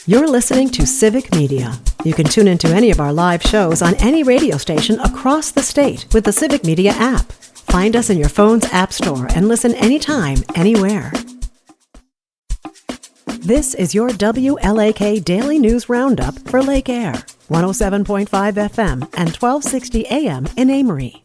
You're listening to Civic Media. You can tune into any of our live shows on any radio station across the state with the Civic Media app. Find us in your phone's app store and listen anytime, anywhere. This is your WLAK Daily News Roundup for Lake Air, 107.5 FM and 1260 AM in Amory.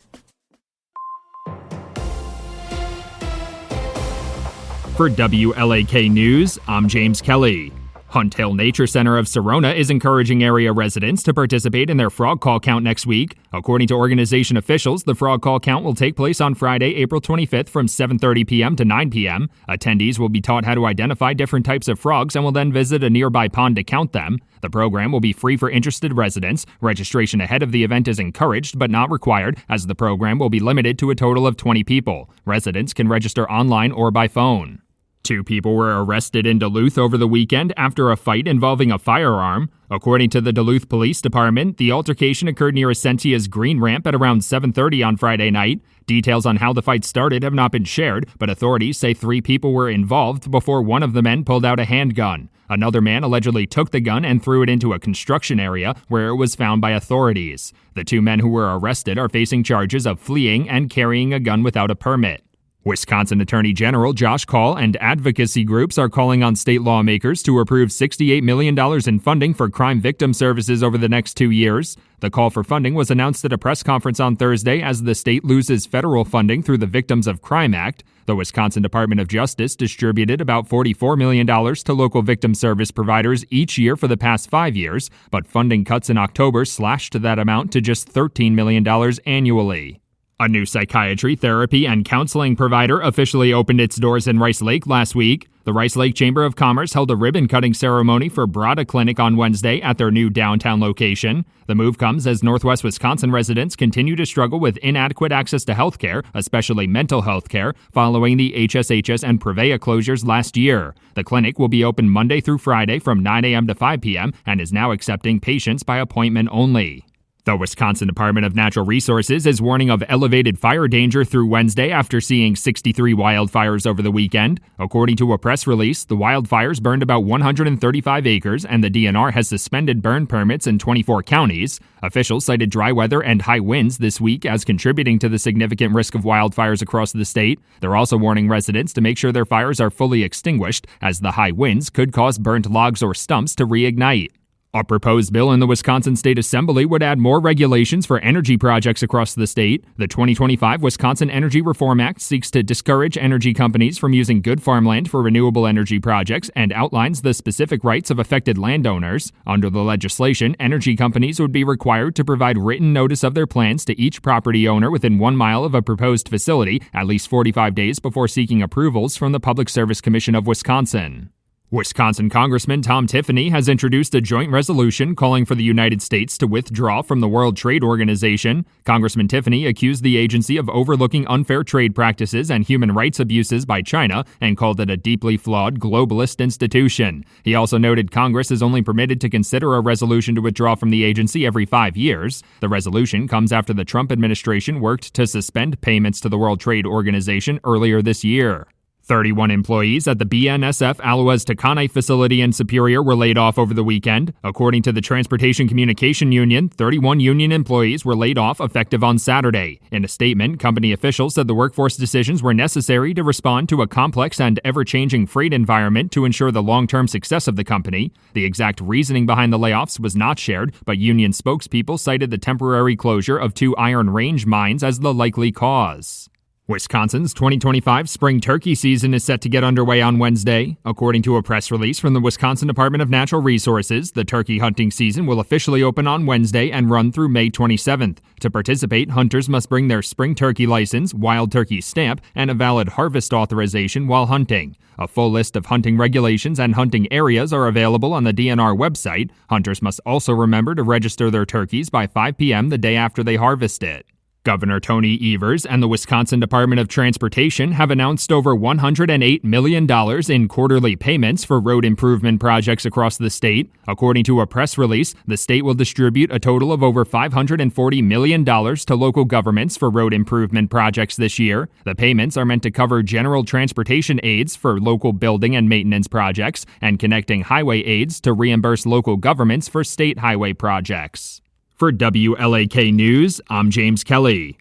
For WLAK News, I'm James Kelly. Hunt Hill Nature Center of Serona is encouraging area residents to participate in their frog call count next week. According to organization officials, the frog call count will take place on Friday, April 25th from 7:30 p.m. to 9 p.m. Attendees will be taught how to identify different types of frogs and will then visit a nearby pond to count them. The program will be free for interested residents. Registration ahead of the event is encouraged but not required, as the program will be limited to a total of 20 people. Residents can register online or by phone. 2 people were arrested in Duluth over the weekend after a fight involving a firearm. According to the Duluth Police Department, the altercation occurred near Essentia's Green Ramp at around 7:30 on Friday night. Details on how the fight started have not been shared, but authorities say 3 people were involved before one of the men pulled out a handgun. Another man allegedly took the gun and threw it into a construction area where it was found by authorities. The 2 men who were arrested are facing charges of fleeing and carrying a gun without a permit. Wisconsin Attorney General Josh Kaul and advocacy groups are calling on state lawmakers to approve $68 million in funding for crime victim services over the next 2 years. The call for funding was announced at a press conference on Thursday as the state loses federal funding through the Victims of Crime Act. The Wisconsin Department of Justice distributed about $44 million to local victim service providers each year for the past 5 years, but funding cuts in October slashed that amount to just $13 million annually. A new psychiatry, therapy, and counseling provider officially opened its doors in Rice Lake last week. The Rice Lake Chamber of Commerce held a ribbon-cutting ceremony for Brada Clinic on Wednesday at their new downtown location. The move comes as Northwest Wisconsin residents continue to struggle with inadequate access to health care, especially mental health care, following the HSHS and Prevea closures last year. The clinic will be open Monday through Friday from 9 a.m. to 5 p.m. and is now accepting patients by appointment only. The Wisconsin Department of Natural Resources is warning of elevated fire danger through Wednesday after seeing 63 wildfires over the weekend. According to a press release, the wildfires burned about 135 acres, and the DNR has suspended burn permits in 24 counties. Officials cited dry weather and high winds this week as contributing to the significant risk of wildfires across the state. They're also warning residents to make sure their fires are fully extinguished, as the high winds could cause burnt logs or stumps to reignite. A proposed bill in the Wisconsin State Assembly would add more regulations for energy projects across the state. The 2025 Wisconsin Energy Reform Act seeks to discourage energy companies from using good farmland for renewable energy projects and outlines the specific rights of affected landowners. Under the legislation, energy companies would be required to provide written notice of their plans to each property owner within 1 mile of a proposed facility at least 45 days before seeking approvals from the Public Service Commission of Wisconsin. Wisconsin Congressman Tom Tiffany has introduced a joint resolution calling for the United States to withdraw from the World Trade Organization. Congressman Tiffany accused the agency of overlooking unfair trade practices and human rights abuses by China and called it a deeply flawed globalist institution. He also noted Congress is only permitted to consider a resolution to withdraw from the agency every 5 years. The resolution comes after the Trump administration worked to suspend payments to the World Trade Organization earlier this year. 31 employees at the BNSF Alouez Takanai facility in Superior were laid off over the weekend. According to the Transportation Communication Union, 31 union employees were laid off effective on Saturday. In a statement, company officials said the workforce decisions were necessary to respond to a complex and ever-changing freight environment to ensure the long-term success of the company. The exact reasoning behind the layoffs was not shared, but union spokespeople cited the temporary closure of 2 Iron Range mines as the likely cause. Wisconsin's 2025 spring turkey season is set to get underway on Wednesday. According to a press release from the Wisconsin Department of Natural Resources, the turkey hunting season will officially open on Wednesday and run through May 27th. To participate, hunters must bring their spring turkey license, wild turkey stamp, and a valid harvest authorization while hunting. A full list of hunting regulations and hunting areas are available on the DNR website. Hunters must also remember to register their turkeys by 5 p.m. the day after they harvest it. Governor Tony Evers and the Wisconsin Department of Transportation have announced over $108 million in quarterly payments for road improvement projects across the state. According to a press release, the state will distribute a total of over $540 million to local governments for road improvement projects this year. The payments are meant to cover general transportation aids for local building and maintenance projects and connecting highway aids to reimburse local governments for state highway projects. For WLAK News, I'm James Kelly.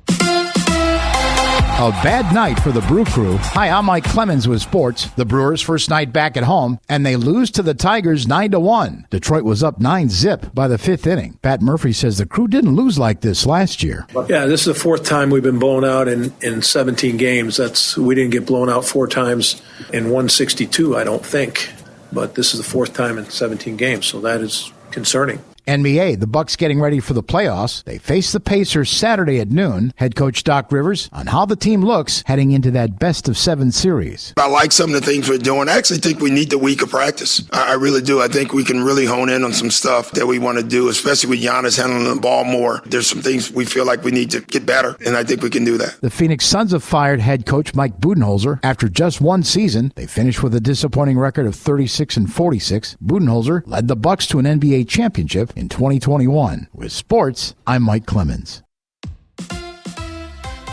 A bad night for the Brew Crew. Hi, I'm Mike Clemens with sports. The Brewers' first night back at home, and they lose to the Tigers 9-1. Detroit was up 9-0 by the fifth inning. Pat Murphy says the Crew didn't lose like this last year. Yeah, this is the fourth time we've been blown out in 17 games. We didn't get blown out four times in 162, I don't think. But this is the fourth time in 17 games, so that is concerning. NBA, the Bucks getting ready for the playoffs. They face the Pacers Saturday at noon. Head coach Doc Rivers on how the team looks heading into that best-of-7 series. I like some of the things we're doing. I actually think we need the week of practice. I really do. I think we can really hone in on some stuff that we want to do, especially with Giannis handling the ball more. There's some things we feel like we need to get better, and I think we can do that. The Phoenix Suns have fired head coach Mike Budenholzer after just one season. They finished with a disappointing record of 36-46. Budenholzer led the Bucks to an NBA championship in 2021. With sports, I'm Mike Clemens.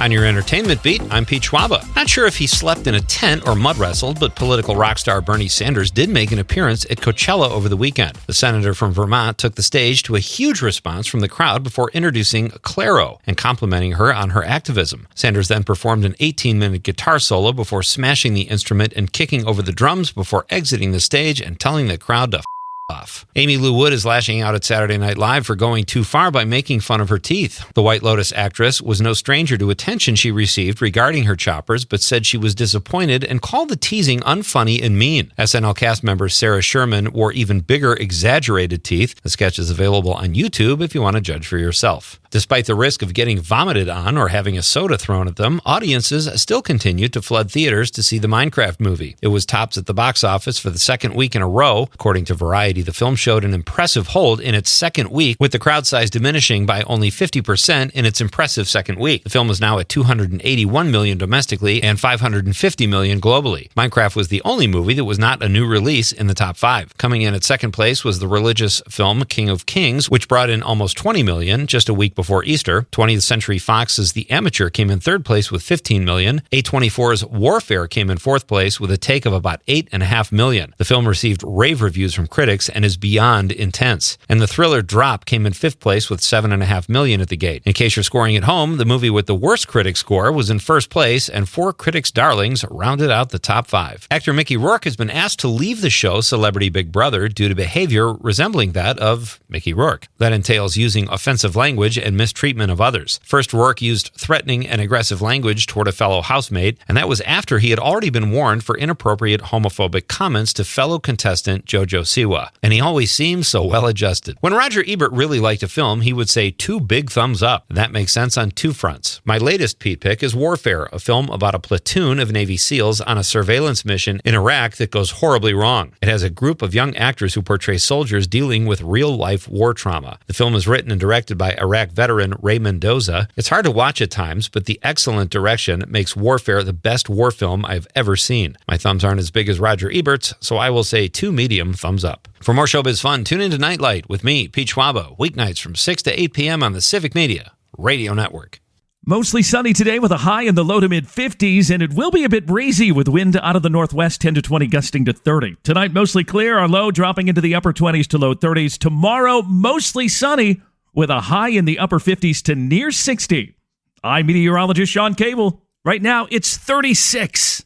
On your entertainment beat, I'm Pete Schwaba. Not sure if he slept in a tent or mud wrestled, but political rock star Bernie Sanders did make an appearance at Coachella over the weekend. The senator from Vermont took the stage to a huge response from the crowd before introducing Clairo and complimenting her on her activism. Sanders then performed an 18-minute guitar solo before smashing the instrument and kicking over the drums before exiting the stage and telling the crowd to off. Amy Lou Wood is lashing out at Saturday Night Live for going too far by making fun of her teeth. The White Lotus actress was no stranger to attention she received regarding her choppers, but said she was disappointed and called the teasing unfunny and mean. SNL cast member Sarah Sherman wore even bigger, exaggerated teeth. The sketch is available on YouTube if you want to judge for yourself. Despite the risk of getting vomited on or having a soda thrown at them, audiences still continued to flood theaters to see the Minecraft movie. It was tops at the box office for the second week in a row. According to Variety, the film showed an impressive hold in its second week, with the crowd size diminishing by only 50% in its impressive second week. The film is now at $281 million domestically and $550 million globally. Minecraft was the only movie that was not a new release in the top 5. Coming in at second place was the religious film King of Kings, which brought in almost $20 million just a week before Easter. 20th Century Fox's The Amateur came in third place with $15 million. A24's Warfare came in fourth place with a take of about $8.5 million. The film received rave reviews from critics and is beyond intense. And the thriller Drop came in fifth place with $7.5 million at the gate. In case you're scoring at home, the movie with the worst critic score was in first place, and 4 critics' darlings rounded out the top 5. Actor Mickey Rourke has been asked to leave the show Celebrity Big Brother due to behavior resembling that of Mickey Rourke. That entails using offensive language and mistreatment of others. First, Rourke used threatening and aggressive language toward a fellow housemate, and that was after he had already been warned for inappropriate homophobic comments to fellow contestant JoJo Siwa. And he always seems so well-adjusted. When Roger Ebert really liked a film, he would say 2 big thumbs up. And that makes sense on 2 fronts. My latest Pete pick is Warfare, a film about a platoon of Navy SEALs on a surveillance mission in Iraq that goes horribly wrong. It has a group of young actors who portray soldiers dealing with real-life war trauma. The film is written and directed by Iraq veteran Ray Mendoza. It's hard to watch at times, but the excellent direction makes Warfare the best war film I've ever seen. My thumbs aren't as big as Roger Ebert's, so I will say 2 medium thumbs up. For more showbiz fun, tune into Nightlight with me, Pete Schwaba, weeknights from 6 to 8 p.m. on the Civic Media Radio Network. Mostly sunny today with a high in the low to mid-50s, and it will be a bit breezy with wind out of the northwest 10 to 20 gusting to 30. Tonight, mostly clear, our low dropping into the upper 20s to low 30s. Tomorrow, mostly sunny with a high in the upper 50s to near 60. I'm meteorologist Sean Cable. Right now, it's 36.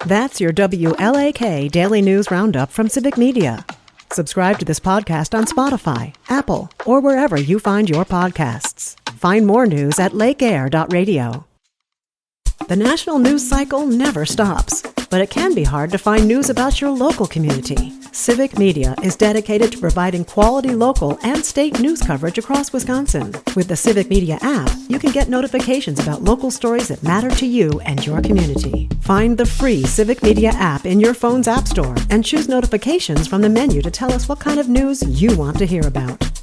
That's your WLAK Daily News Roundup from Civic Media. Subscribe to this podcast on Spotify, Apple, or wherever you find your podcasts. Find more news at lakeair.radio. The national news cycle never stops, but it can be hard to find news about your local community. Civic Media is dedicated to providing quality local and state news coverage across Wisconsin. With the Civic Media app, you can get notifications about local stories that matter to you and your community. Find the free Civic Media app in your phone's app store and choose notifications from the menu to tell us what kind of news you want to hear about.